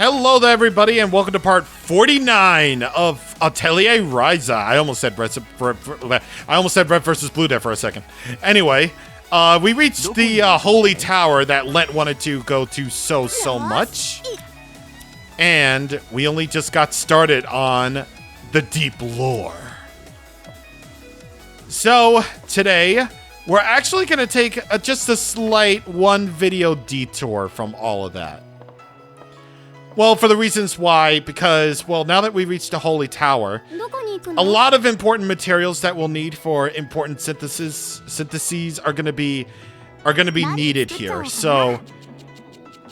Hello there, everybody, and welcome to part 49 of Atelier Ryza. I almost said Red versus Blue there for a second. Anyway, we reached the holy tower that Lent wanted to go to so much. And we only just got started on the deep lore. So, today, we're actually going to take just a slight one video detour from all of that. Well, for the reasons why, because, well, now that we reached the Holy Tower, a lot of important materials that we'll need for important syntheses are going to be needed here. So,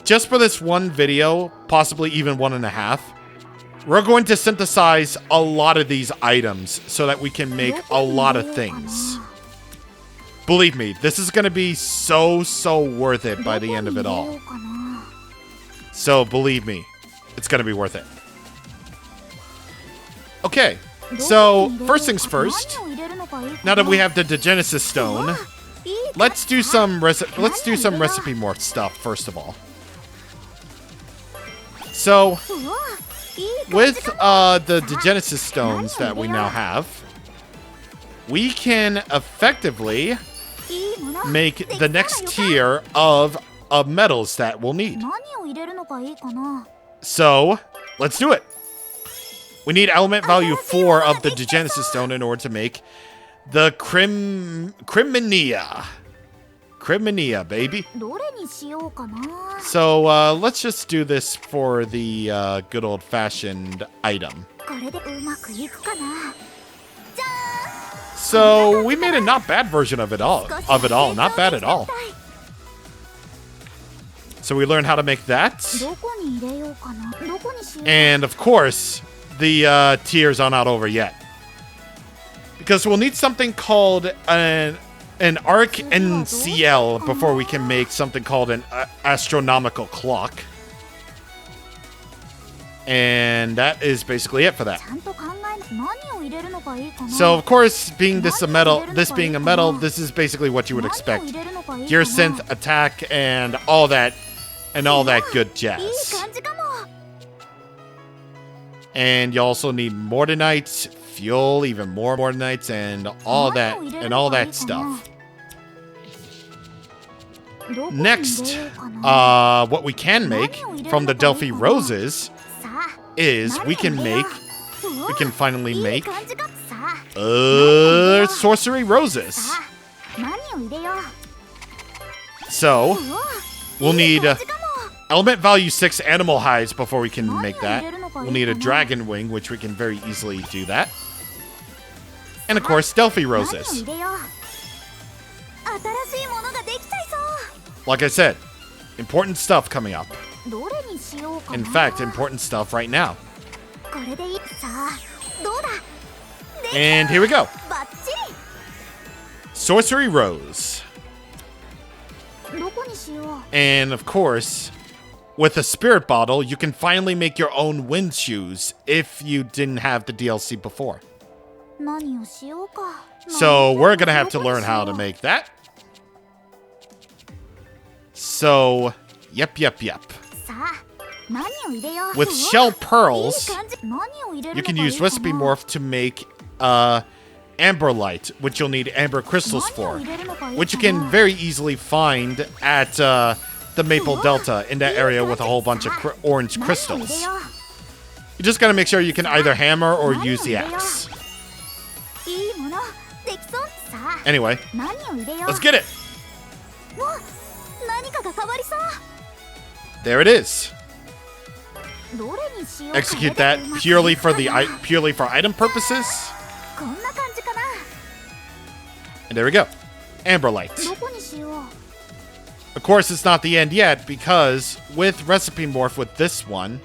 just for this one video, possibly even 1.5, we're going to synthesize a lot of these items so that we can make a lot of things. Believe me, this is going to be so worth it by the end of it all. So, believe me, it's going to be worth it. Okay, so first things first. Now that we have the Genesis Stone, let's do some recipe morph stuff first of all. So, with the Genesis Stones that we now have, we can effectively make the next tier of metals that we'll need. So, let's do it. We need element value 4 of the Genesis Stone in order to make the Crimenia. Crimenia, baby. So, let's just do this for the good old-fashioned item. So, we made a not bad version of it all. Not bad at all. So we learned how to make that. And of course, the tiers are not over yet. Because we'll need something called an arc NCL before we can make something called an astronomical clock. And that is basically it for that. So of course, being this being a metal, this is basically what you would expect. Gear synth, attack, and all that good jazz. And you also need Mortonites, fuel, even more Mortonites, and all that stuff. Next, what we can make from the Delphi Roses is we can finally make Sorcery Roses. So, we'll need element value 6 animal hides before we can make that. We'll need a dragon wing, which we can very easily do that. And of course, Delphi Roses. Like I said, important stuff coming up. In fact, important stuff right now. And here we go. Sorcery Rose. And of course, with a spirit bottle, you can finally make your own wind shoes if you didn't have the DLC before. So we're gonna have to learn how to make that. So, yep. With shell pearls, you can use recipe morph to make Amberlight, which you'll need amber crystals for, which you can very easily find at the Maple Delta in that area with a whole bunch of orange crystals. You just gotta make sure you can either hammer or use the axe. Anyway, let's get it! There it is. Execute that purely for item purposes. And there we go. Amberlight. Of course, it's not the end yet, because with Recipe Morph with this one,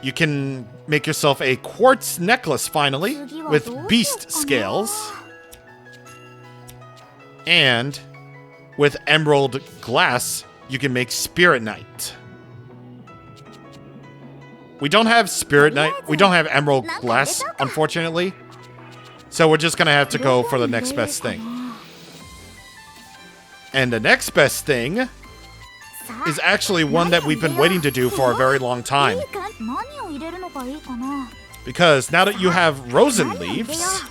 you can make yourself a quartz necklace finally with beast scales. And with emerald glass, you can make Spirit Knight. We don't have Spirit Knight. We don't have emerald glass, unfortunately. So we're just going to have to go for the next best thing. And the next best thing is actually one that we've been waiting to do for a very long time. Because now that you have rosin leaves,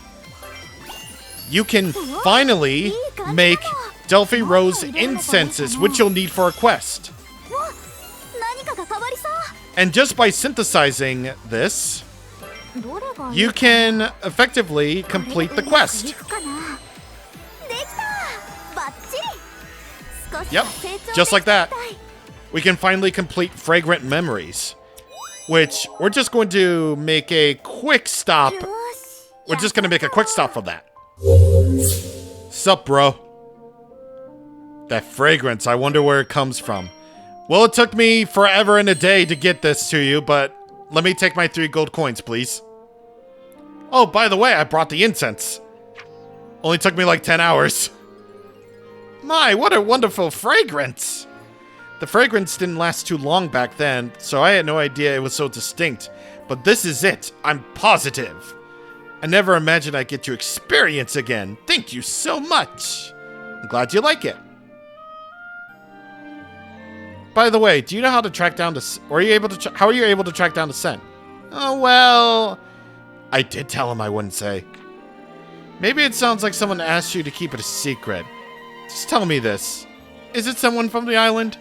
you can finally make Delphi Rose incenses, which you'll need for a quest. And just by synthesizing this, you can effectively complete the quest. Yep, just like that. We can finally complete Fragrant Memories, which we're just going to make a quick stop. We're just going to make a quick stop for that. Sup, bro? That fragrance, I wonder where it comes from. Well, it took me forever and a day to get this to you, but let me take my 3 gold coins, please. Oh, by the way, I brought the incense. Only took me like 10 hours. My, what a wonderful fragrance. The fragrance didn't last too long back then, so I had no idea it was so distinct. But this is it. I'm positive. I never imagined I'd get to experience again. Thank you so much. I'm glad you like it. By the way, do you know how to track down the... Or are you able to... How are you able to track down the scent? Oh, well... I did tell him I wouldn't say. Maybe it sounds like someone asked you to keep it a secret. Just tell me this. Is it someone from the island?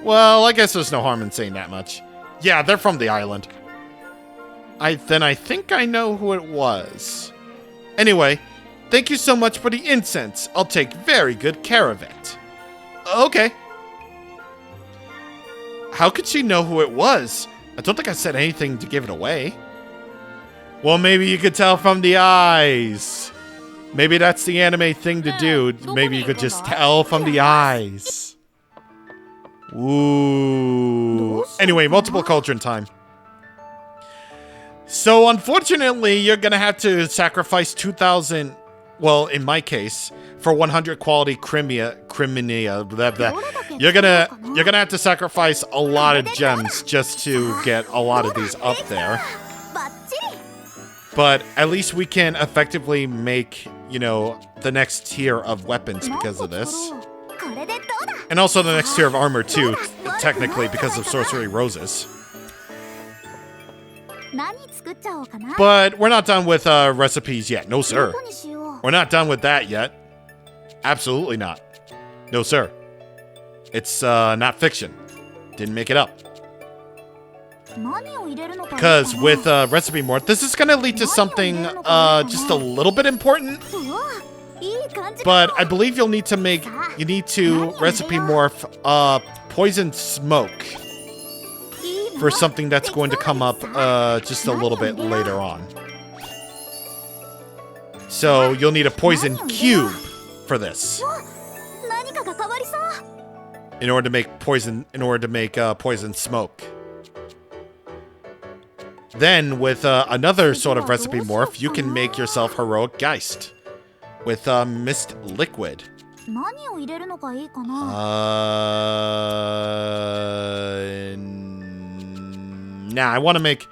Well, I guess there's no harm in saying that much. Yeah, they're from the island. Then I think I know who it was. Anyway, thank you so much for the incense. I'll take very good care of it. Okay. How could she know who it was? I don't think I said anything to give it away. Well, maybe you could tell from the eyes. Maybe that's the anime thing to do. Maybe you could just tell from the eyes. Ooh. Anyway, multiple cauldron time. So, unfortunately, you're going to have to sacrifice 2,000... Well, in my case, for 100 quality Crimea, blah, blah. You're gonna have to sacrifice a lot of gems just to get a lot of these up there. But at least we can effectively make, you know, the next tier of weapons because of this. And also the next tier of armor too, technically because of Sorcery Roses. But we're not done with recipes yet. No, sir. We're not done with that yet. Absolutely not. No, sir. It's not fiction. Didn't make it up. Because with recipe morph, this is going to lead to something just a little bit important. But I believe you need to recipe morph poison smoke for something that's going to come up just a little bit later on. So you'll need a poison cube for this. In order to make poison smoke. Then with another sort of recipe morph, you can make yourself heroic geist with mist liquid. Nah, I want to make...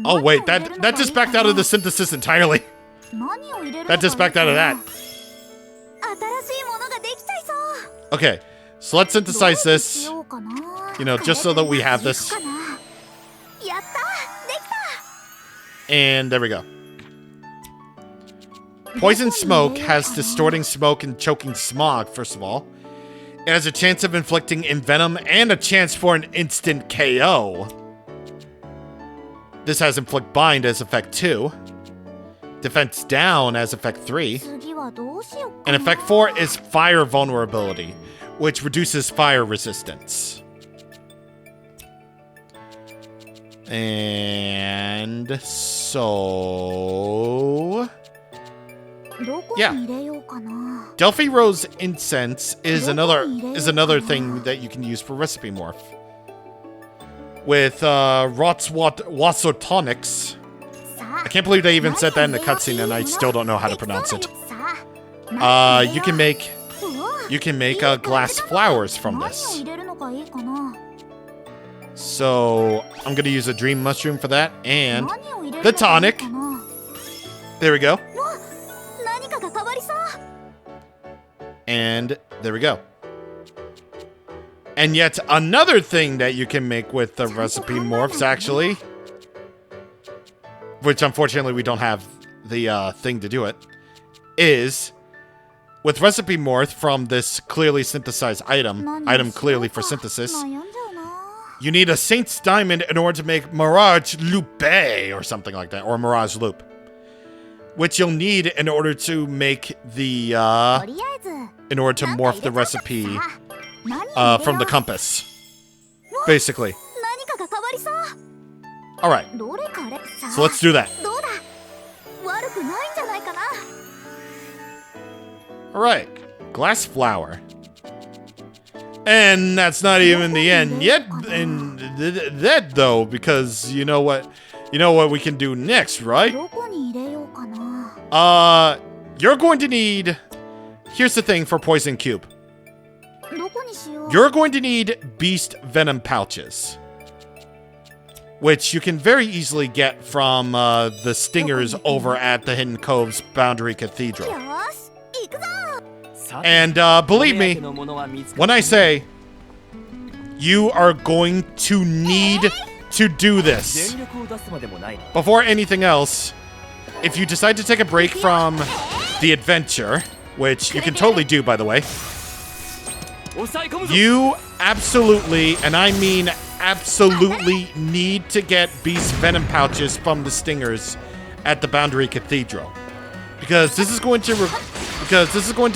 Oh wait, that just backed out of the synthesis entirely. That just backed out of that. Okay, so let's synthesize this. You know, just so that we have this. And there we go. Poison smoke has distorting smoke and choking smog, first of all. It has a chance of inflicting envenom and a chance for an instant KO. This has inflict bind as effect 2. Defense down as effect 3. And effect 4 is fire vulnerability, which reduces fire resistance. And so... yeah. Delphi Rose Incense is another thing that you can use for recipe morph. With Watsotonics. I can't believe they even said that in the cutscene and I still don't know how to pronounce it. You can make glass flowers from this. So I'm gonna use a dream mushroom for that and the tonic. There we go. And there we go. And yet another thing that you can make with the recipe morphs, actually, which unfortunately we don't have the thing to do it, is with recipe morph from this clearly synthesized item clearly for synthesis, you need a Saint's Diamond in order to make Mirage Loupe or something like that, or Mirage Loop, which you'll need in order to make the, in order to morph the recipe from the compass, basically. Alright, so let's do that. Alright, glass flower. And that's not even the end yet, and that though, because you know what we can do next, right? You're going to need, here's the thing for Poison Cube. You're going to need Beast Venom pouches, which you can very easily get from the stingers over at the Hidden Cove's Boundary Cathedral. And believe me, when I say you are going to need to do this, before anything else, if you decide to take a break from the adventure, which you can totally do, by the way, you absolutely, and I mean absolutely, need to get Beast Venom pouches from the stingers at the Boundary Cathedral, because this is going to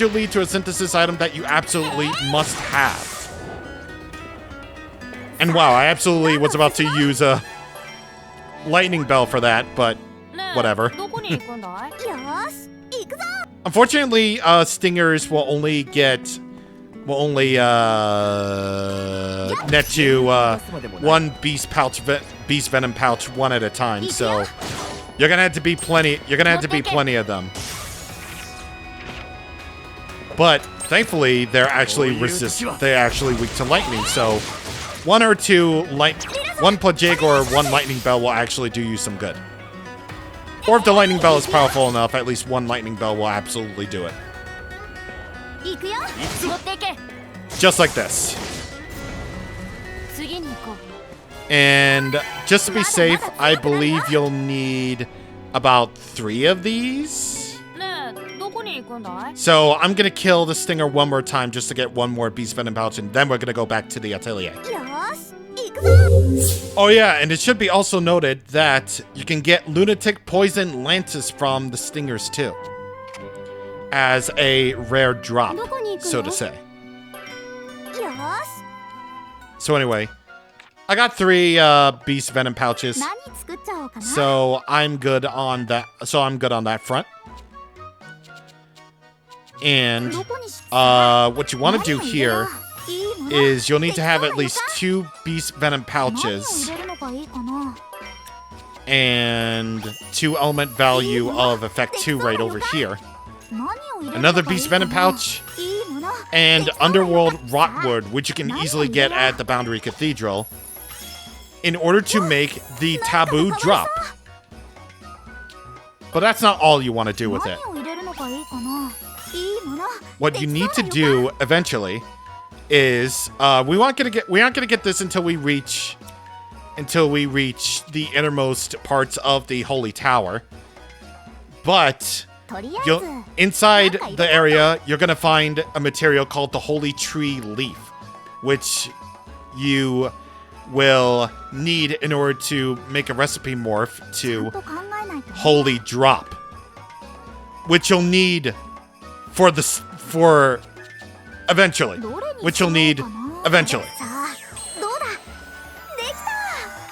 lead to a synthesis item that you absolutely must have. And wow, I absolutely was about to use a lightning bell for that, but whatever. Unfortunately, stingers will only net you one beast venom pouch one at a time. So you're gonna have to be plenty. You're gonna have to be plenty of them. But thankfully, they're actually weak to lightning. So one Plague or one lightning bell will actually do you some good. Or if the lightning bell is powerful enough, at least one lightning bell will absolutely do it. Just like this. And just to be safe, I believe you'll need about 3 of these. So I'm gonna kill the stinger one more time just to get one more beast venom pouch, and then we're gonna go back to the atelier. Oh yeah, and it should be also noted that you can get lunatic poison lances from the stingers too, as a rare drop, so to say. So anyway, I got 3 beast venom pouches, so I'm good on that. So I'm good on that front. And what you want to do here is you'll need to have at least 2 beast venom pouches and 2 element value of effect 2 right over here. Another beast venom pouch and underworld rotwood, which you can easily get at the Boundary Cathedral, in order to make the taboo drop. But that's not all you want to do with it. What you need to do eventually is we aren't gonna get this until we reach the innermost parts of the Holy Tower. But inside the area, you're gonna find a material called the Holy Tree Leaf, which you will need in order to make a recipe morph to Holy Drop, which you'll need eventually.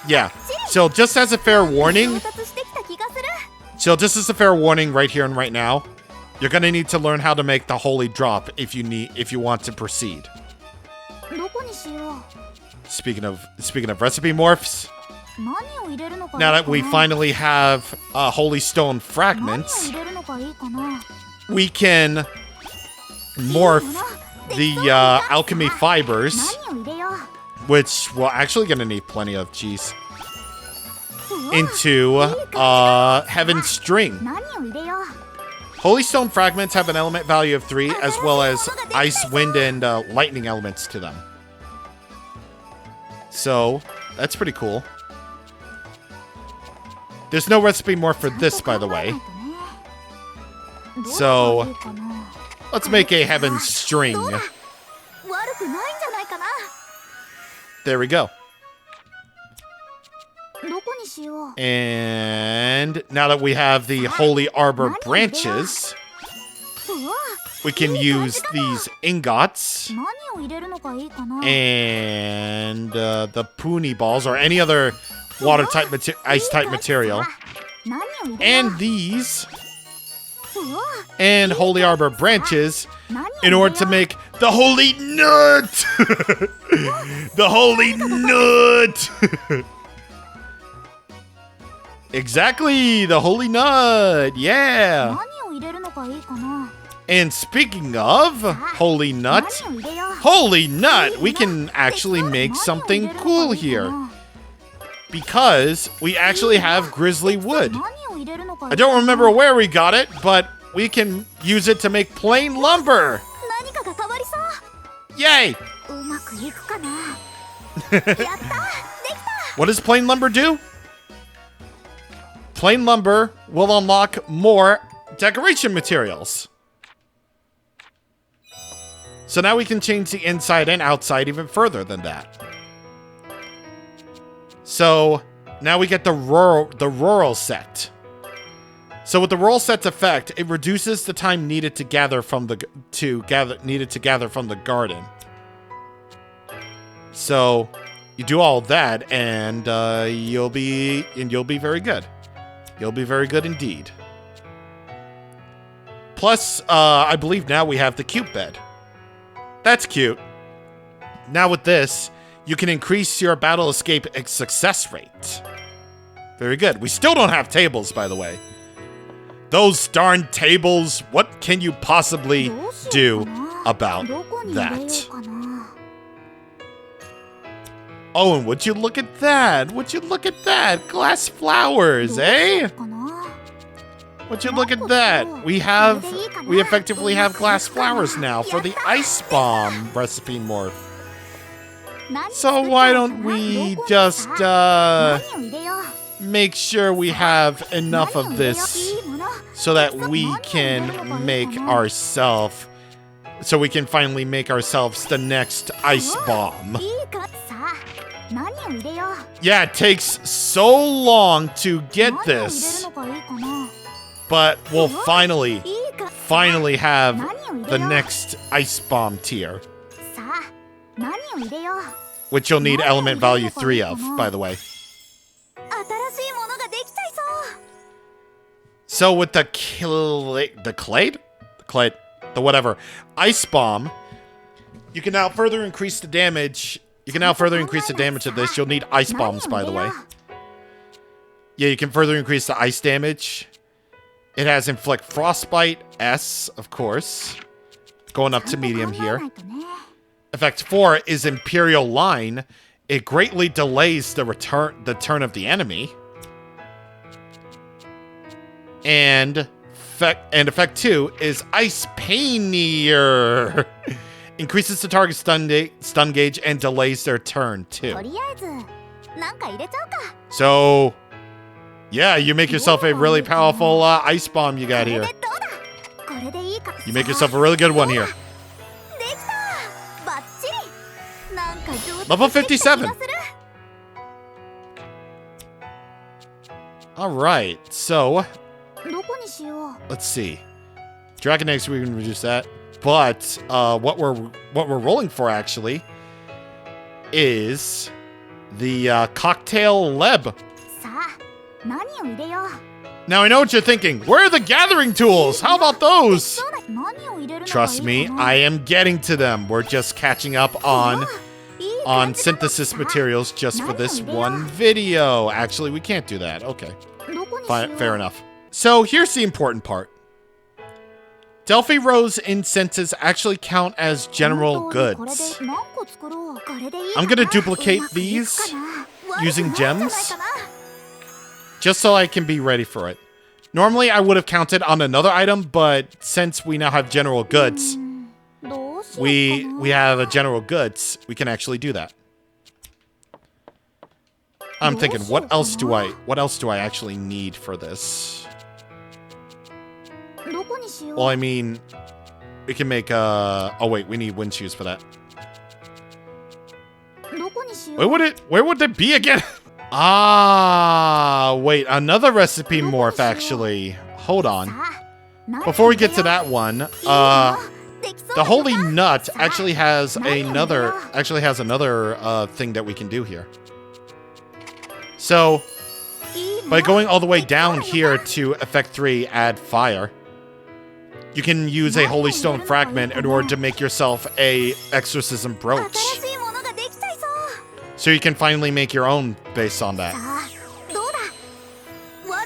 Yeah. So just as a fair warning right here and right now, you're gonna need to learn how to make the Holy Drop if you want to proceed. Speaking of recipe morphs, now that we finally have Holy Stone fragments, we can morph the alchemy fibers, which we're actually gonna need plenty of, geez, into Heaven's String. Holy Stone fragments have an element value of 3, as well as ice, wind, and lightning elements to them. So, that's pretty cool. There's no recipe more for this, by the way. So, let's make a heaven string. There we go. And now that we have the Holy Arbor branches, we can use these ingots and the Puni balls or any other water type, ice type material, and these and Holy Arbor branches in order to make the Holy Nut. The Holy Nut. Exactly, the Holy Nut. Yeah. And speaking of Holy Nut, we can actually make something cool here. Because we actually have grizzly wood. I don't remember where we got it, but we can use it to make plain lumber. Yay! What does plain lumber do? Plain lumber will unlock more decoration materials. So now we can change the inside and outside even further than that. So now we get the rural set. So with the rural set's effect, it reduces the time needed to gather from the garden. So you do all that, and you'll be very good. You'll be very good indeed. Plus, I believe now we have the cute bed. That's cute. Now with this, you can increase your battle escape success rate. Very good. We still don't have tables, by the way. Those darn tables, what can you possibly do about that? Oh, and would you look at that? Would you look at that? Glass flowers, eh? Would you look at that? We effectively have glass flowers now for the ice bomb recipe morph. So why don't we just make sure we have enough of this so that we can make ourselves, so we can finally make ourselves the next ice bomb. Yeah, it takes so long to get this, but we'll finally have the next ice bomb tier, which you'll need element value 3 of, by the way. So with the whatever ice bomb, you can now further increase the damage. You can now further increase the damage of this. You'll need ice bombs, by the way. Yeah, you can further increase the ice damage. It has inflict frostbite S, of course, going up to medium here. Effect 4 is Imperial Line. It greatly delays the turn of the enemy. And effect 2 is Ice Painier. Increases the target's stun gauge and delays their turn too. So, yeah, you make yourself a really powerful ice bomb you got here. You make yourself a really good one here. Level 57. All right, so let's see. Dragon eggs, we can reduce that. But what we're rolling for actually is the cocktail leb. Now I know what you're thinking. Where are the gathering tools? How about those? Trust me, I am getting to them. We're just catching up on synthesis materials just for this one video. Actually, we can't do that. Okay. Fine, fair enough. So here's the important part. Delphi Rose incenses actually count as general goods. I'm going to duplicate these using gems just so I can be ready for it. Normally I would have counted on another item, but since we now have general goods, we have a general goods, we can actually do that. I'm thinking, what else do I actually need for this? Well, I mean, we can make oh wait, we need wind shoes for that. Where would it be again? Ah, wait, another recipe morph actually. Hold on. Before we get to that one, the holy nut actually has another thing that we can do here. So, by going all the way down here to effect 3, add fire, you can use a holy stone fragment in order to make yourself a exorcism brooch. So you can finally make your own based on that.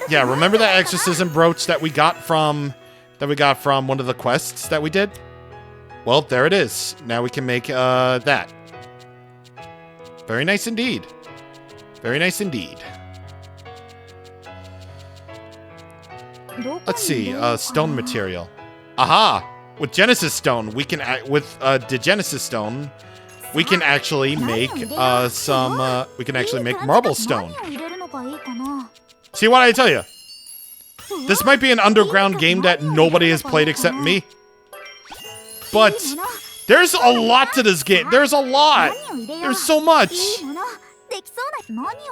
Yeah, remember that exorcism brooch that we got from one of the quests that we did? Well, there it is. Now we can make that. Very nice indeed. Very nice indeed. Let's see, stone material. Aha! With Genesis stone, we can the Genesis stone, we can actually make we can actually make marble stone. See what I tell you? This might be an underground game that nobody has played except me. But there's a lot to this game. There's a lot. There's so much.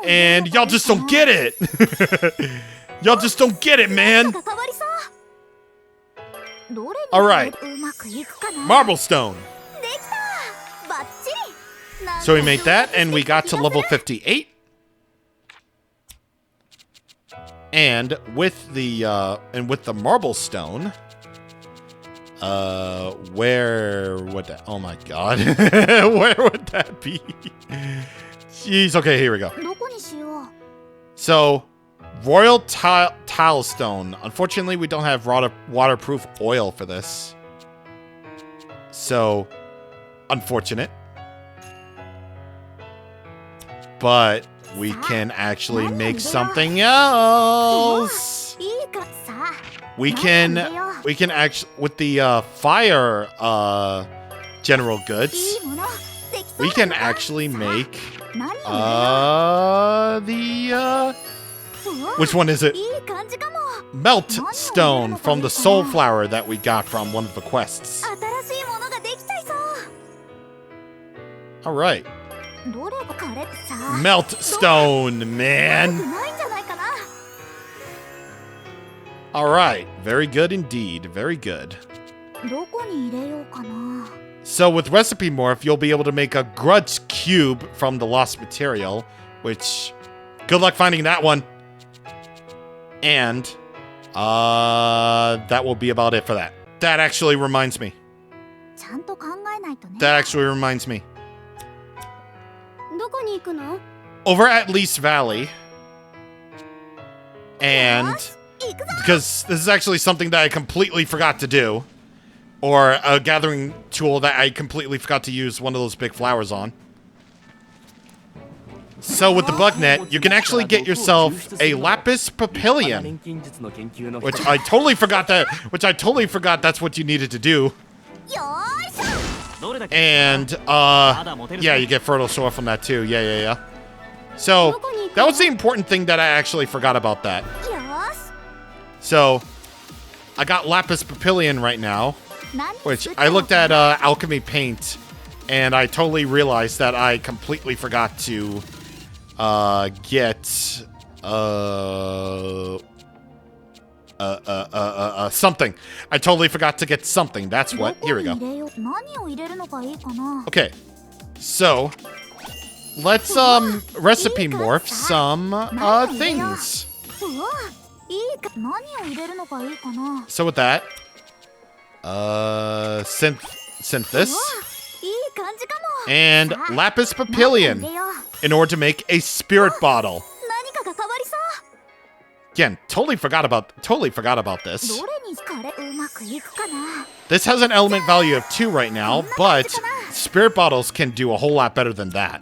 And y'all just don't get it. Y'all just don't get it, man. All right. Marble stone. So we made that, and we got to level 58. And with the marble stone, where would that? Oh my god, where would that be? Jeez. Okay, here we go. So, royal tile stone. Unfortunately, we don't have waterproof oil for this. So, unfortunate. But we can actually make something else. We can actually, with the fire general goods, we can actually make which one is it? Melt stone from the soul flower that we got from one of the quests. All right. Melt stone, man. All right. Very good indeed. Very good. So with recipe morph, you'll be able to make a grudge cube from the lost material, which good luck finding that one. And that will be about it for that. That actually reminds me. Over at Least Valley. And because this is actually something that I completely forgot to do. Or a gathering tool that I completely forgot to use one of those big flowers on. So with the bug net, you can actually get yourself a lapis papillion, which I totally forgot that's what you needed to do. And yeah, you get fertile soil from that too. Yeah. So that was the important thing that I actually forgot about that. So I got lapis papillion right now, which I looked at alchemy paint, and I totally realized that I completely forgot to get something. I totally forgot to get something. That's what. Here we go. Okay. So let's recipe morph some things. So with that, synth this and lapis papillion in order to make a spirit bottle. Again, totally forgot about this. This has an element value of 2 right now, but spirit bottles can do a whole lot better than that.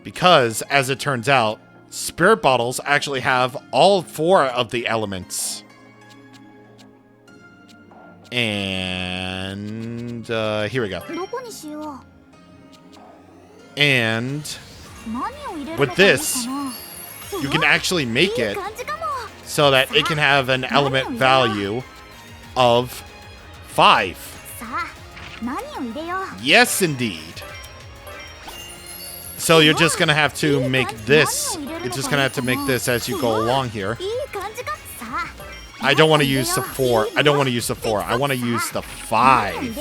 Because, as it turns out, spirit bottles actually have all 4 of the elements. And here we go. And with this, you can actually make it so that it can have an element value of 5. Yes, indeed. So you're just going to have to make this. You're just going to have to make this as you go along here. I don't want to use the 4. I don't want to use the 4. I want to use the 5.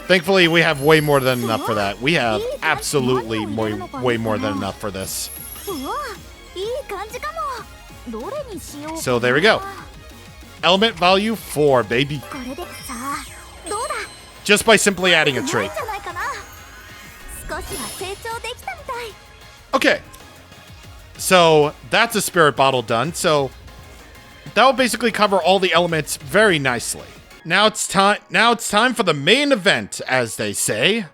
Thankfully, we have way more than enough for that. We have absolutely way more than enough for this. So there we go. Element value 4, baby. Just by simply adding a trait. Okay. So that's a spirit bottle done. So that will basically cover all the elements very nicely. Now it's time for the main event, as they say.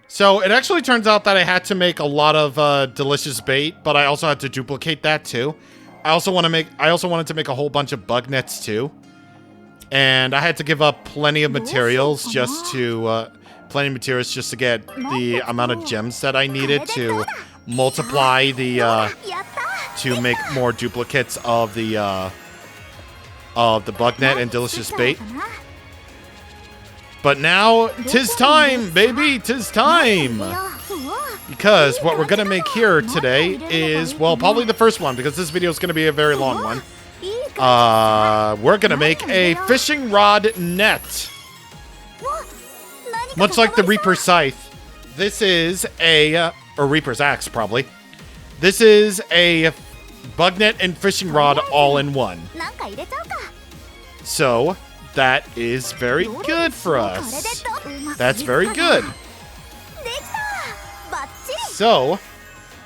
So it actually turns out that I had to make a lot of delicious bait, but I also had to duplicate that too. I also wanted to make a whole bunch of bug nets too. And I had to give up plenty of materials just to get the amount of gems that I needed to multiply the to make more duplicates of the bug net and delicious bait. But now, 'tis time, baby, 'tis time! Because what we're gonna make here today is, well, probably the first one, because this video is gonna be a very long one. We're gonna make a fishing rod net. Much like the Reaper's Scythe, this is or Reaper's Axe, probably. This is a bug net and fishing rod all in one. So, that is very good for us. That's very good. So,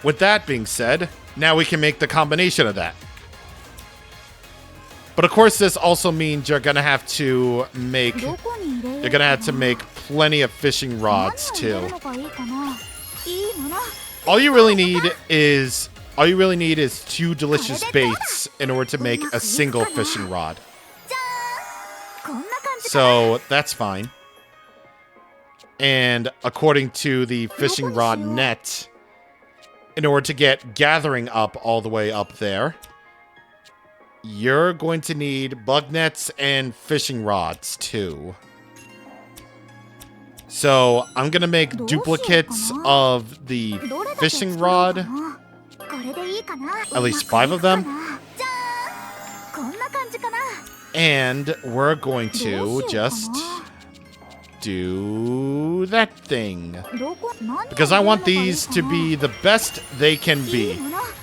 with that being said, now we can make the combination of that. But of course, this also means you're gonna have to make plenty of fishing rods too. All you really need is 2 delicious baits in order to make a single fishing rod. So that's fine. And according to the fishing rod net, in order to get gathering up all the way up there, you're going to need bug nets and fishing rods too. So I'm going to make duplicates of the fishing rod. At least 5 of them. And we're going to just do that thing. Because I want these to be the best they can be.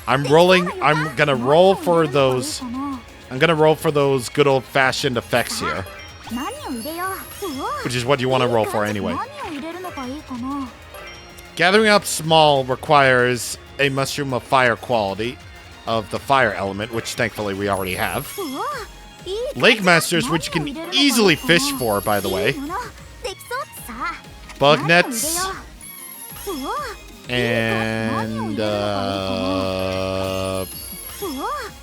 I'm gonna roll for those. I'm gonna roll for those good old-fashioned effects here. Which is what you want to roll for anyway. Gathering up small requires a mushroom of fire quality of the fire element, which thankfully we already have. Lake Masters, which you can easily fish for, by the way. Bug nets. And,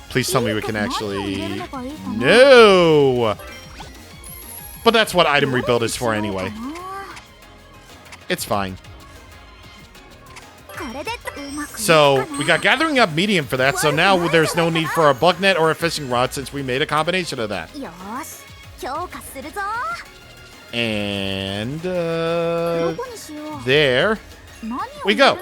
please tell me we can actually... No! But that's what item rebuild is for anyway. It's fine. So, we got gathering up medium for that, so now there's no need for a bug net or a fishing rod since we made a combination of that. And, there we go.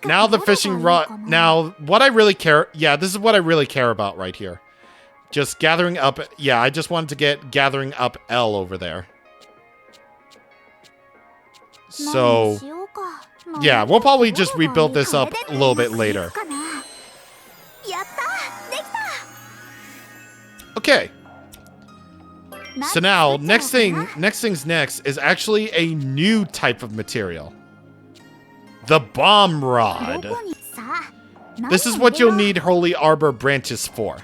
Now the fishing rod, now what I really care, yeah, this is what I really care about right here. Just gathering up, yeah, I just wanted to get gathering up L over there. So, yeah, we'll probably just rebuild this up a little bit later. Okay. So now, next thing's next is actually a new type of material. The bomb rod. This is what you'll need Holy Arbor branches for.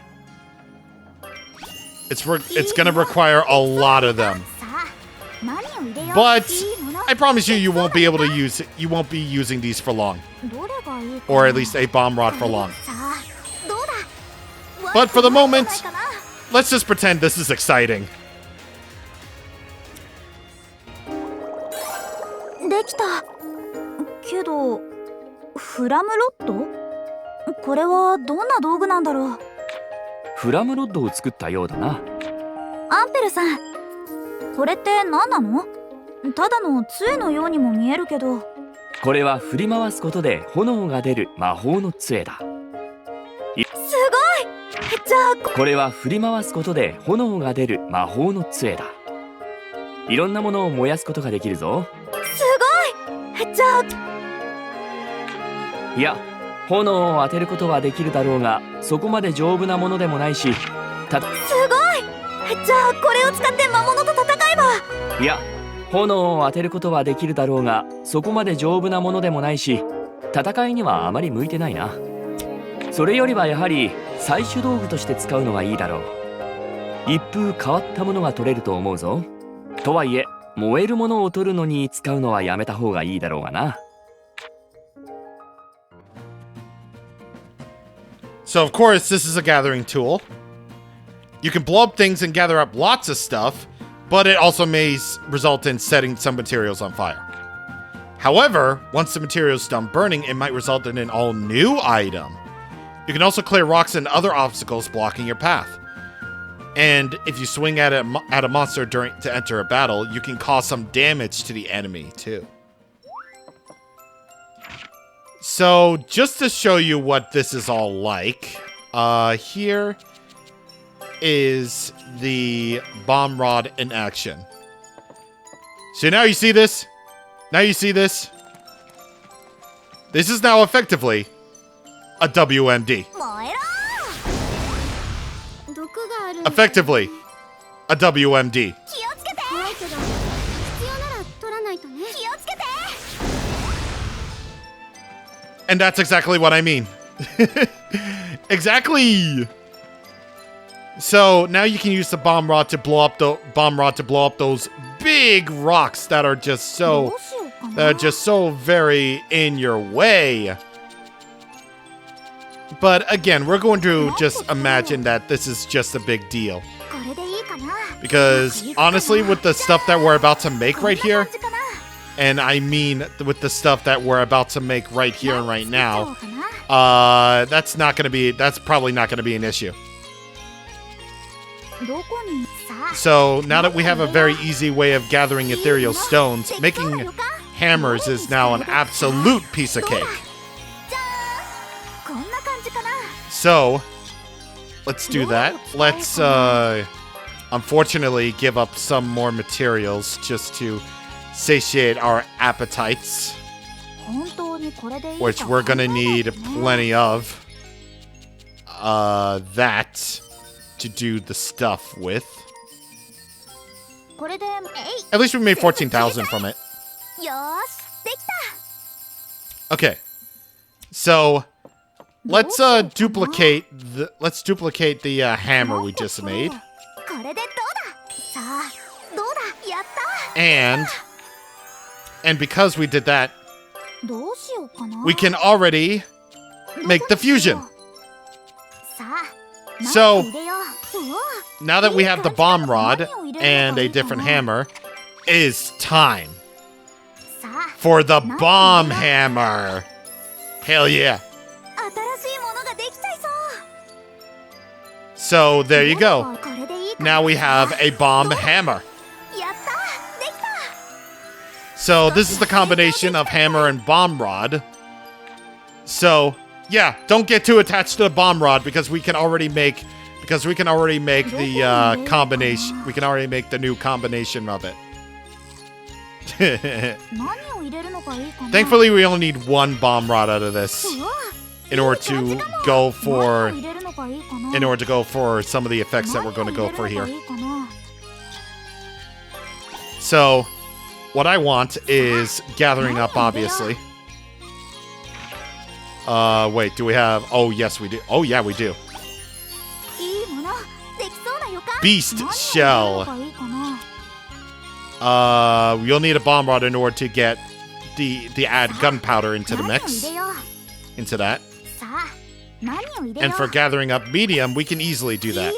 It's gonna require a lot of them. But I promise you won't be able to use it. You won't be using these for long. Or at least a bomb rod for long. But for the moment, let's just pretend this is exciting. できた。けど、フラムロッド？これはどんな道具なんだろう。フラムロッドを作ったようだな。アンペルさん、これって何なの？ただの杖のようにも見えるけど。これは振り回すことで炎が出る魔法の杖だ。すごい！じゃあこれは振り回すことで炎が出る魔法の杖だ。いろんなものを燃やすことができるぞ。すごい！じゃあいや、炎を当てることはできるだろうが、そこまで丈夫なものでもないし、すごい！じゃあこれを使って魔物と戦えば。いや、炎を当てることはできるだろうが、そこまで丈夫なものでもないし、戦いにはあまり向いてないな。それよりはやはり採取道具として使うのがいいだろう。一風変わったものが取れると思うぞ。とはいえ、燃えるものを取るのに使うのはやめた方がいいだろうがな。So of course, this is a gathering tool. You can blow up things and gather up lots of stuff, but it also may result in setting some materials on fire. However, once the material is done burning, it might result in an all-new item. You can also clear rocks and other obstacles blocking your path. And if you swing at a monster to enter a battle, you can cause some damage to the enemy too. So, just to show you what this is all like, here is the bomb rod in action. So now you see this? Now you see this? This is now effectively a WMD. Effectively, a WMD. And that's exactly what I mean. Exactly. So now you can use the bomb rod to blow up those big rocks that are just so very in your way. But again, we're going to just imagine that this is just a big deal. Because honestly, with the stuff that we're about to make right here, and I mean with the stuff that we're about to make right here and right now, that's probably not gonna be an issue. So now that we have a very easy way of gathering ethereal stones, making hammers is now an absolute piece of cake. So, let's do that. Let's, unfortunately, give up some more materials just to satiate our appetites, which we're gonna need plenty of. That to do the stuff with. At least we made 14,000 from it. Okay, so let's duplicate the hammer we just made. And because we did that, we can already make the fusion. So now that we have the bomb rod and a different hammer, it is time for the bomb hammer. Hell yeah. So there you go. Now we have a bomb hammer. So this is the combination of hammer and bomb rod. So yeah, don't get too attached to the bomb rod because we can already make the combination. We can already make the new combination of it. Thankfully, we only need one bomb rod out of this in order to go for some of the effects that we're going to go for here. So what I want is gathering up, obviously. Wait, do we have... Oh, yes, we do. Oh, yeah, we do. Beast Shell. You'll need a bomb rod in order to get the add gunpowder into the mix. Into that. And for gathering up medium, we can easily do that.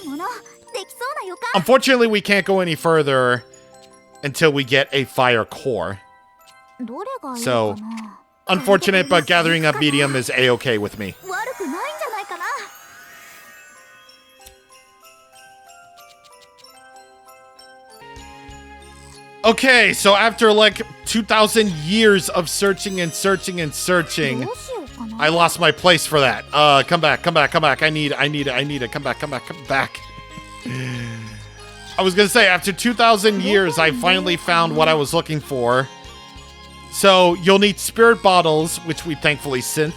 Unfortunately, we can't go any further until we get a fire core. どれがいい So, かな unfortunate, but gathering up medium is a-okay with me. 悪くないんじゃないかな Okay, so after like 2,000 years of searching and searching and searching, どうしようかな I lost my place for that. Come back. I need it. Come back. I was gonna say, after 2,000 years, I finally found what I was looking for. So, you'll need spirit bottles, which we thankfully synthed,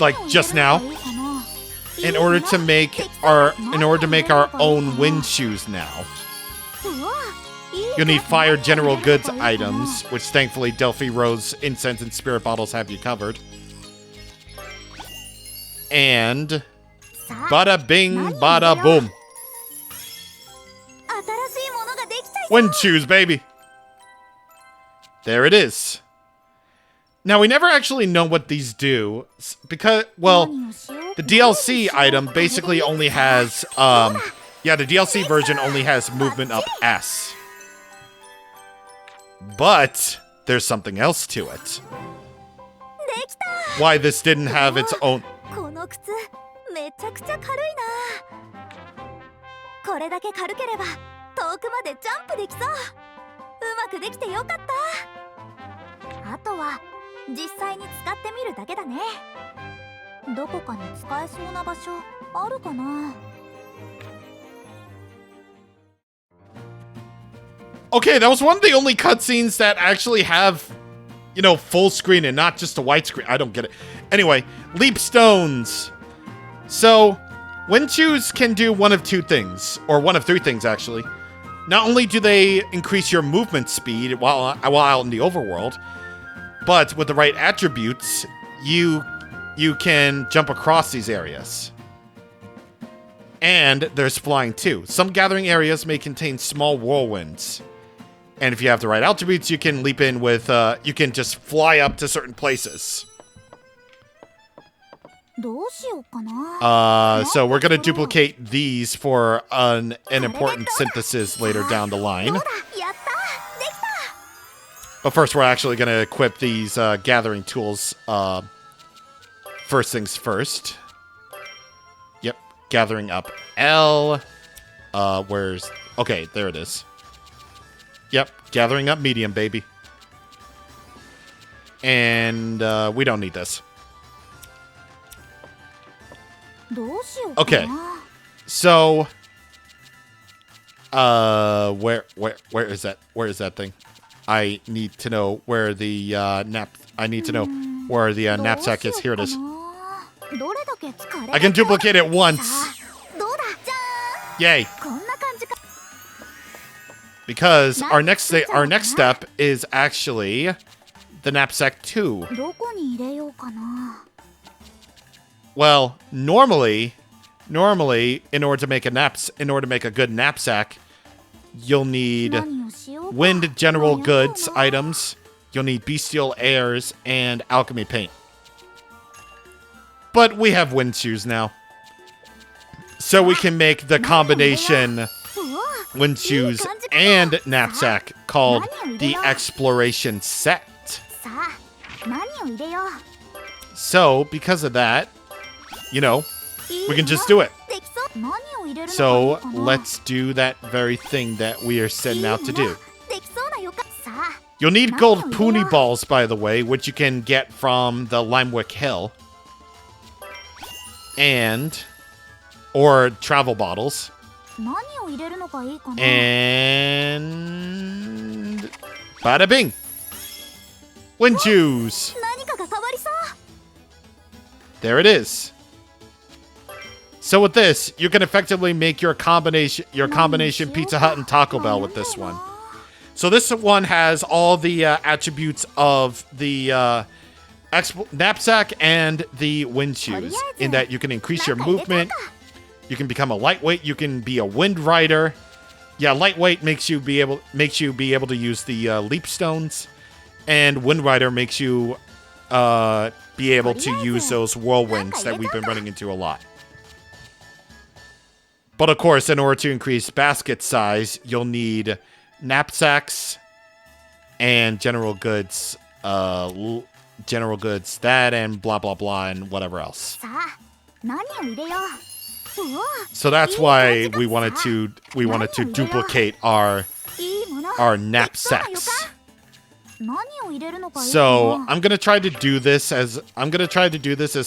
like just now, in order to make our own wind shoes now. You'll need fire general goods items, which thankfully Delphi Rose, Incense, and Spirit Bottles have you covered. And bada bing, bada boom. Wind shoes, baby. There it is. Now, we never actually know what these do, because, well, the DLC item basically only has, the DLC version only has movement up S. But there's something else to it. Why this didn't have its own... この靴めちゃくちゃ軽いなこれだけ軽ければ遠くまでジャンプできそううまくできてよかったあとは実際に使ってみるだけだねどこかに使えそうな場所あるかな Okay, that was one of the only cutscenes that actually have, you know, full screen and not just a white screen. I don't get it. Anyway, leap stones. So, wind shoes can do one of two things, or one of three things actually. Not only do they increase your movement speed while out in the overworld, but with the right attributes, you can jump across these areas. And there's flying too. Some gathering areas may contain small whirlwinds. And if you have the right attributes, you can leap in with, you can just fly up to certain places. どうしようかな So we're gonna duplicate these for an important synthesis later down the line. やったできた But first, we're actually gonna equip these gathering tools. First things first. Yep, gathering up L. Where's... Okay, there it is. Yep, gathering up medium, baby. And we don't need this. どうしようかな Okay, so where is that? Where is that thing? I need to know where the I need to know where the knapsack is. Here it is. どれだけ疲れ I can duplicate it once. どうだじゃ Yay! ーんこんな感じか Because our next step is actually the knapsack 2. どこに入れようかな Well, normally, in order to make a good knapsack, you'll need 何をしようか wind general 迷うな goods items. You'll need bestial airs and alchemy paint. But we have wind shoes now, so we can make the combination うわ wind shoes and knapsack called the exploration set. さあ何を入れよう So, because of that, you know, いい we can の just do it. できそう何を入れるのがいい So かな let's do that very thing that we are setting out to いいな do. できそうな予感さあ You'll need gold pony balls, by the way, which you can get from the Limewick Hill. Or travel bottles. 何を入れるのがいいかな And bada bing! Wind shoes! 何かが変わりそう There it is. So with this, you can effectively make your combination Pizza Hut and Taco Bell with this one. So this one has all the attributes of the knapsack and the wind shoes, in that you can increase your movement, you can become a lightweight, you can be a wind rider. Yeah, lightweight makes you be able to use the leap stones, and wind rider makes you be able to use those whirlwinds that we've been running into a lot. But of course, in order to increase basket size, you'll need knapsacks and general goods, general goods, that, and blah blah blah, and whatever else. さあ何を入れよう。うわ So that's why we wanted to duplicate our いいもの our できそうな予 knapsacks. 感。何を入れるのがいいか So な。 I'm gonna try to do this as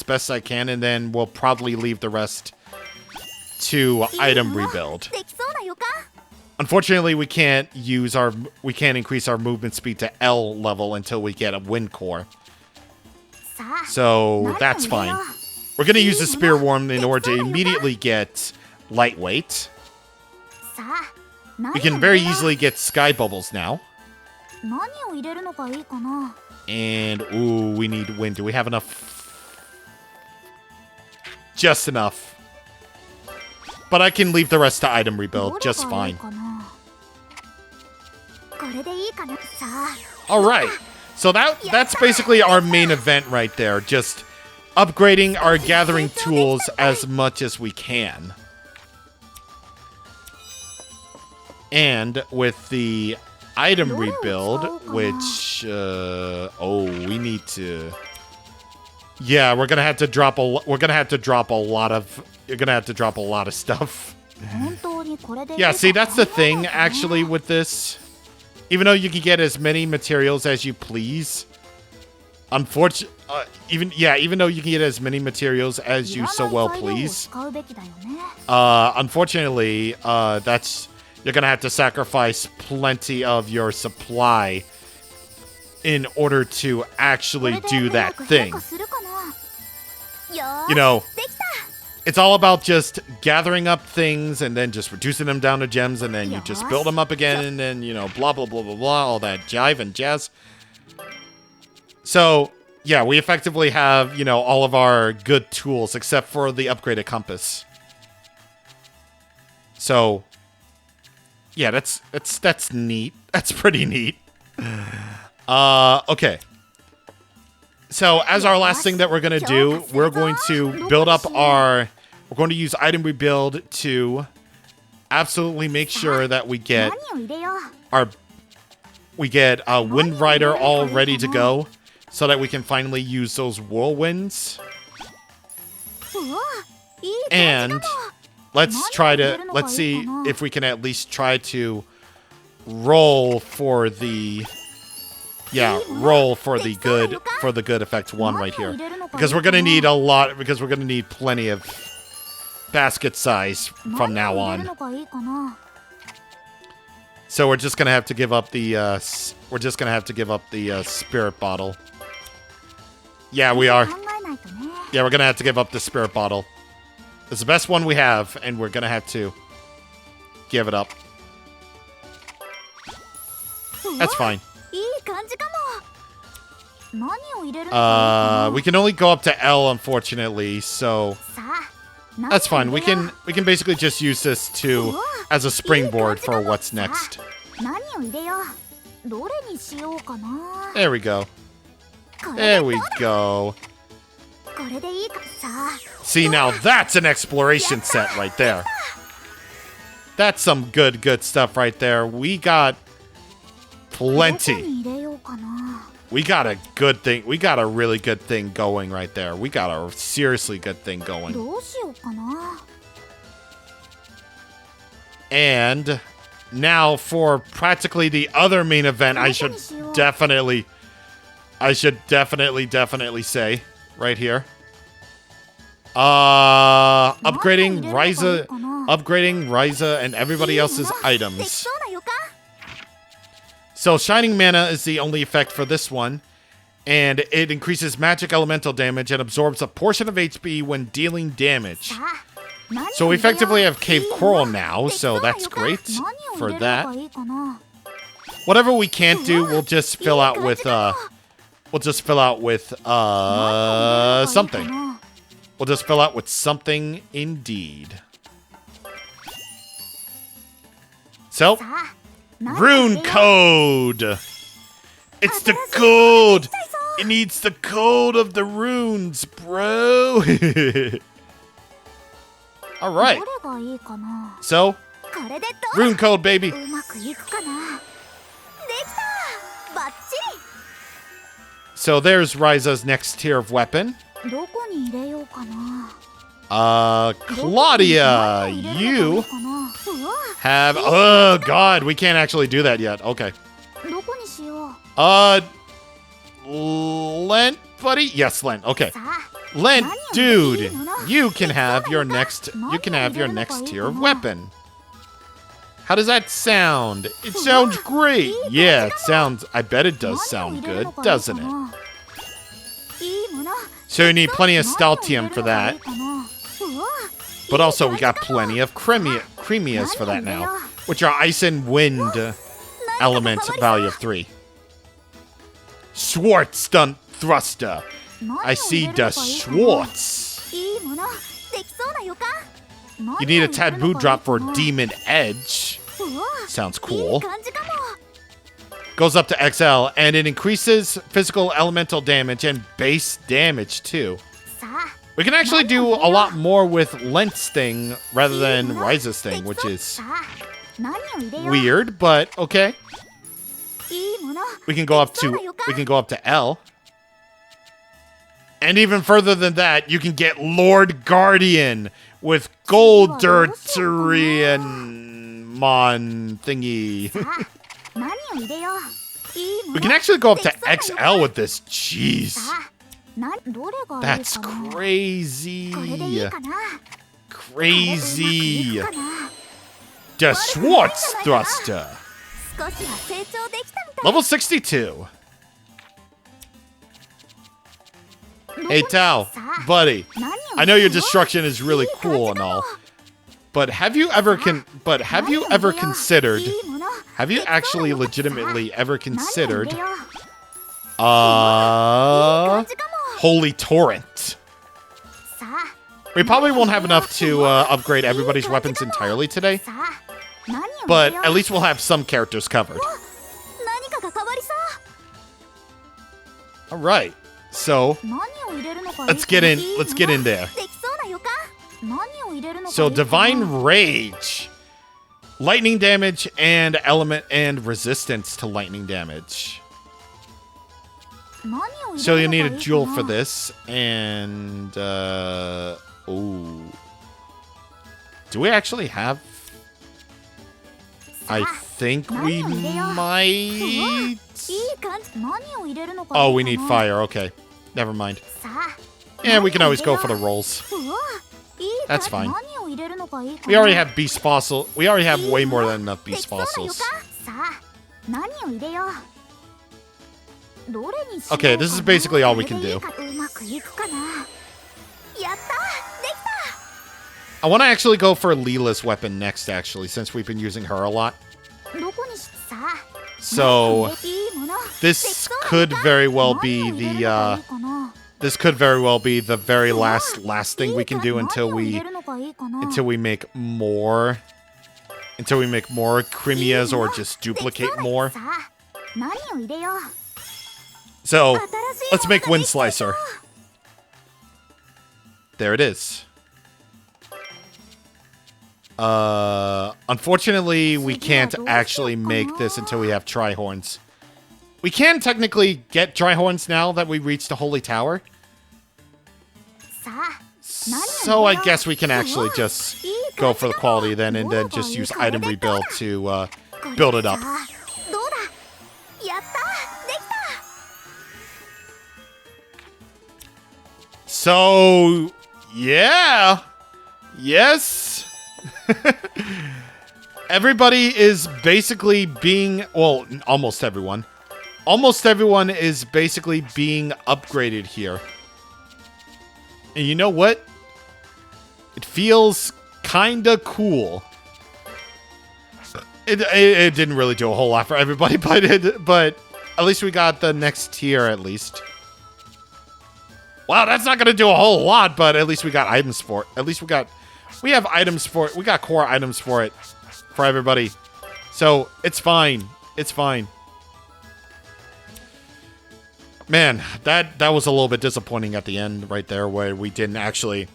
best I can, and then we'll probably leave the rest to いい item もの rebuild. できそうな予感。 Unfortunately, we can't increase our movement speed to L level until we get a wind core. さあ So that's 何を入れ fine. よう。 We're gonna use the spear worm in order to immediately get lightweight. さあ何を We 入れ can よう。 very easily get sky bubbles now. 何を入れるのがいいかな。 And ooh, we need wind. Do we have enough? Just enough. But I can leave the rest to item ど rebuild れ just がいい fine. かな。これでいいかな。さあ All right. So that's basically our main event right there. Just upgrading our gathering tools as much as we can. And with the item rebuild, which we need to. Yeah, we're gonna have to drop a lot of stuff. 本当にこれでいい Yeah, か see, that's the 考え thing ないとね actually with this. Even though you can get as many materials as you please, even though you can get as many materials as you so well いらない材料を please, 使うべきだよね。 unfortunately, you're gonna have to sacrifice plenty of your supply in order to actually これで do うま that く変 thing. 化するかな。よー You し know, できた。 it's all about just gathering up things and then just reducing them down to gems, and then you just build them up again, and then, you know, blah, blah, blah, blah, blah, all that jive and jazz. So, yeah, we effectively have, you know, all of our good tools except for the upgraded compass. So, yeah, that's neat. That's pretty neat. Okay. So, as our last thing that we're going to do, we're going to build up our... We're going to use item rebuild to absolutely make sure that we get 何を入れよう。 Wind Rider all ready to go, so that we can finally use those whirlwinds. うわいい感じ And かも。 let's see if we can at least try to roll for the good effect 1 right here, because we're gonna need plenty of basket size from now 何を入れる on. のがいいかな。 So we're just gonna have to give up the spirit bottle. Yeah, we are. 考えないとね。 Yeah, we're gonna have to give up the spirit bottle. It's the best one we have, and we're gonna have to give it up. うわ That's fine. いい感じかも。何を入れるのがいいかな。 We can only go up to L, unfortunately, so さあ that's fine. 何を We 入れよ can basically just use this to as a springboard for what's next. う。何を入れよう。どれにしようかな。 There we go. これ There we go. これでいいかさあ。 See, now that's an exploration set right there. That's some good stuff right there. We got どこ plenty. に入れようかな。 We got a good thing. We got a really good thing going right there. We got a seriously good thing going. どうしようかな。 And now for practically the other main event, I should definitely say right here. Upgrading Ryza and everybody else's でき items. そうな予感。 So Shining Mana is the only effect for this one, and it increases magic elemental damage and absorbs a portion of HP when dealing damage. さあ何を So we 入れよう。 effectively have Cave いい Coral な now, できそう so な that's 予感。 great 何を for 入れるの that. がいいかな。 Whatever we can't do, we'll just fill out with something. We'll just fill out with something indeed. So, さあ何を入 rune れよう。 code. It's the code. It needs the code of the runes, bro. All right. どれがいいかな。 So, これでどうだ。 rune code, baby. うまくいくかな。できた。バ So there's Ryza's next tier of weapon. どこに入れようかな。 Claudia, you うわ have... Oh, God, we can't actually do that yet. Okay. どこにしよう。 Lent, buddy? Yes, Lent. Okay. さあ Lent, dude, you can have your next tier of weapon. How does that sound? It sounds great. Yeah, it sounds... I bet it does sound good, doesn't it? いいもの。 So you need plenty of Staltium for that. うわ But also we got plenty of Cremias for that now, which are Ice and Wind element value of 3. Schwartz stunt thruster. I see the Schwartz. いいもの。できそうな予感。 You need a taboo drop for Demon Edge. うわ Sounds い cool. い感じかも。 Goes up to XL, and it increases physical elemental damage and base damage too. さあ We can actually do a lot more with Lent's thing rather than Ryza's thing, which is さあ何を入れよう。 weird, but okay. いいもの。 We can go up to L. And even further than that, you can get Lord Guardian with Gold Tertian Mon thingy. さあ何を入れよう。いいもの。 We can actually go up to XL with this. Jeez. さあどれがいい That's かな。 crazy. これでいいかな。 Crazy. これうまくいくかな。 The Schwartz Thruster. 少しは成長できたみたい。 Level 62. Hey, Tao, buddy. 何を I know your destruction is really cool and all, but have you ever considered? いいもの。 Have you actually legitimately ever considered 何を入れよう。いい感じかも。 Holy Torrent? さあ We probably won't have enough to upgrade everybody's weapons entirely today, さあ何を入れ but よう。 at least we'll have some characters covered. 何かが変わりそう。 All right, so 何を入れるのかいいかな。 let's get in. いいもの。 Let's get in there. できそうな予感。何を入れるのかいい So かな。 Divine Rage, lightning damage and element and resistance to lightning damage. 何を入れるのかいいかな。 So you need a jewel for this, and oh, do we actually have? I think we might. いい感じ。何を入れるのかいいかな。 Oh, we need fire. Okay, never mind. さあ Yeah, we can always go for the rolls. うわいい感 That's じ。 fine. 何を入れるのかいいかな。 We already have beast fossil. We already have way more than enough でき beast そうな予 fossils. 感。さあ何を入れよう。どれにしようかな。 Okay, this is basically all we can これでい do. いかうまくいくかな。やったでき I want to actually go for Leela's weapon next, actually, since we've been using her a lot. た。どこにしさあ So いいもの。 this could very well be 何を入れるの the がいいかな。 this could very well be the very last thing we can do いい感じ。 until 何を入 we れるのがいいかな。 make more Cremias or just duplicate more. さあ何を入れよう。 So 新しい let's もの make が Wind できてそう Slicer. There it is. Unfortunately, we can't actually make this until we have Trihorns. We can technically get Trihorns now that we reached the Holy Tower. さあ So I guess we can actually just go for the quality then and then just use item rebuild to build it up. さあどうだ。やったできた。 So, yeah. Yes. Everybody is basically being, well, almost everyone. Almost everyone is basically being upgraded here. And you know what? It feels kinda cool. It didn't really do a whole lot for everybody, but at least we got the next tier at least. Wow, that's not gonna do a whole lot, but at least we got items for it. At least we have items for it. We got core items for it. For everybody. So, it's fine. It's fine. Man, that was a little bit disappointing at the end right there where we didn't actually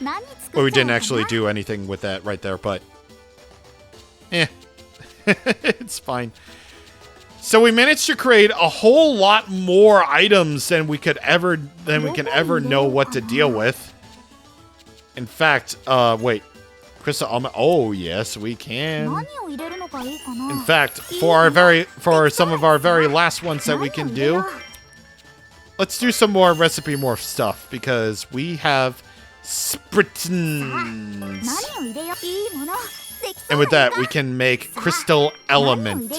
何作っちゃおうかな。 do anything with that right there, but it's fine. So we managed to create a whole lot more items than we can ever know what to deal with. In fact, wait. Crystal almond. Oh, yes, we can. In fact, for some of our very last ones that we can do, let's do some more recipe morph stuff because we have spritons. And with that, we can make crystal element.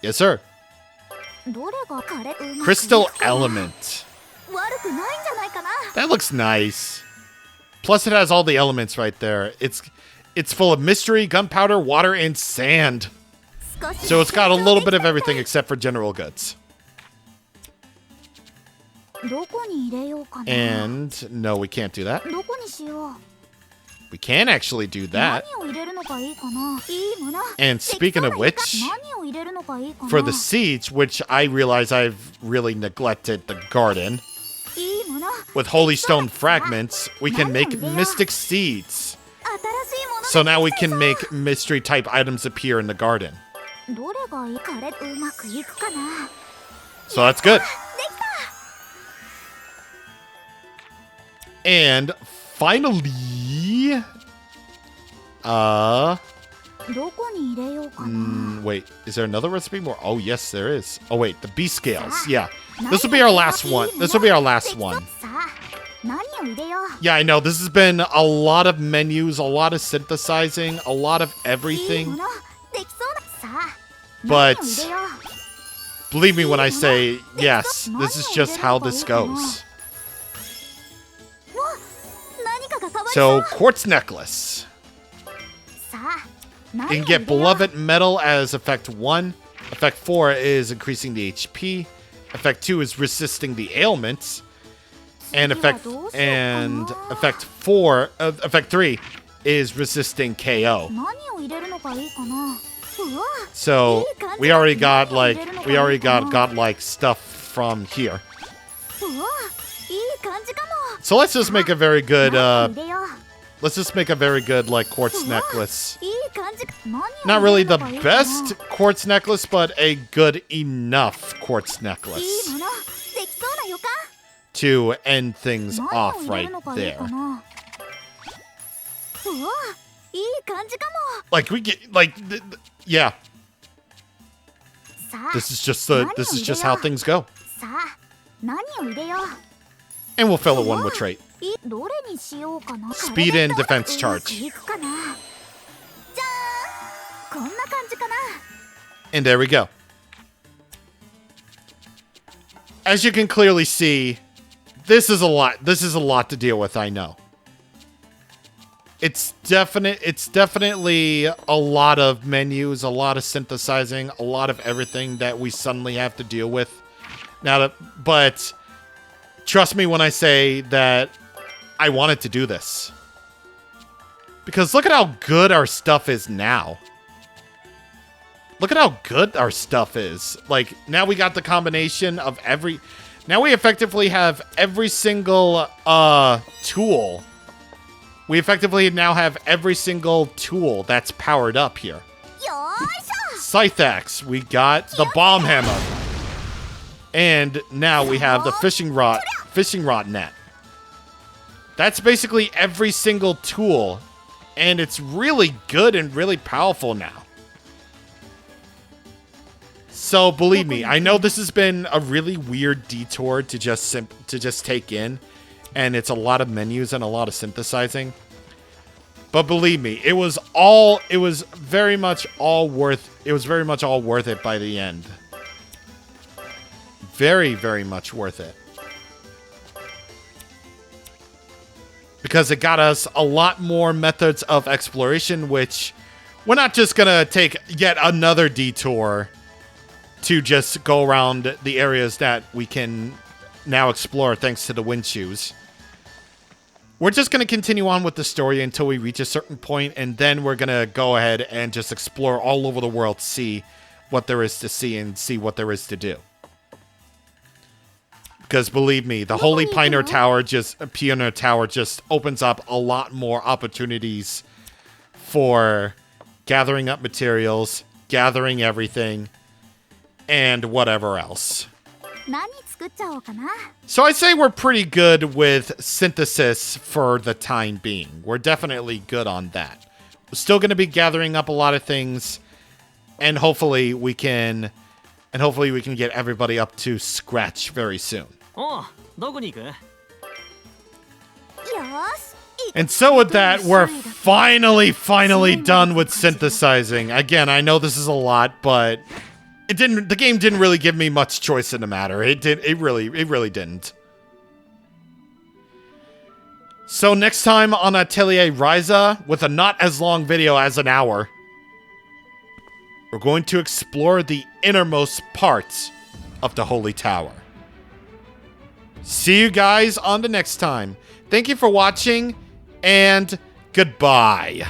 Yes, sir. Crystal element. That looks nice. Plus, it has all the elements right there. It's full of mystery, gunpowder, water, and sand. So it's got a little bit of everything except for general goods. And no, we can't do that. We can actually do that. And speaking of which, for the seeds, which I realize I've really neglected the garden, with holy stone fragments, we can make mystic seeds. So now we can make mystery type items appear in the garden. So that's good. And finally, wait, is there another recipe more? Oh, yes, there is. Oh, wait, the bee scales. Yeah, this will be our last one. This will be our last one. Yeah, I know. This has been a lot of menus, a lot of synthesizing, a lot of everything. But believe me when I say, yes, this is just how this goes. So, quartz necklace. You can get beloved metal as effect 1. Effect 4 is increasing the HP. Effect 2 is resisting the ailments. And effect 3 is resisting KO. So we already got godlike stuff from here. So let's just make a very good like quartz necklace. Not really the best quartz necklace, but a good enough quartz necklace to end things off right there. Like we get yeah. This is just how things go. And we'll fill it one with trait. Speed and defense charge. And there we go. As you can clearly see, this is a lot. This is a lot to deal with, I know. It's definitely a lot of menus, a lot of synthesizing, a lot of everything that we suddenly have to deal with. But trust me when I say that I wanted to do this. Because look at how good our stuff is now. Look at how good our stuff is. Like, now we got the combination of every... Now we effectively have every single tool. We effectively now have every single tool that's powered up here. Scythe axe. We got the bomb hammer. And now we have the fishing rod net. That's basically every single tool. And it's really good and really powerful now. So believe me, I know this has been a really weird detour to just take in, and it's a lot of menus and a lot of synthesizing. But believe me, it was very much all worth it by the end. Very, very much worth it. Because it got us a lot more methods of exploration, which we're not just gonna take yet another detour to just go around the areas that we can now explore thanks to the wind shoes. We're just going to continue on with the story until we reach a certain point, and then we're going to go ahead and just explore all over the world, see what there is to see and see what there is to do. Because believe me, the Holy Pioneer Tower just opens up a lot more opportunities for gathering up materials, gathering everything, and whatever else. 何作っちゃおうかな。 So I say we're pretty good with synthesis for the time being. We're definitely good on that. We're still going to be gathering up a lot of things, and hopefully we can get everybody up to scratch very soon. おう、どこに行く？よーし。 And so with that, we're finally done with synthesizing. Again, I know this is a lot, but the game didn't really give me much choice in the matter. It really didn't. So next time on Atelier Ryza, with a not as long video as an hour, we're going to explore the innermost parts of the Holy Tower. See you guys on the next time. Thank you for watching, and goodbye.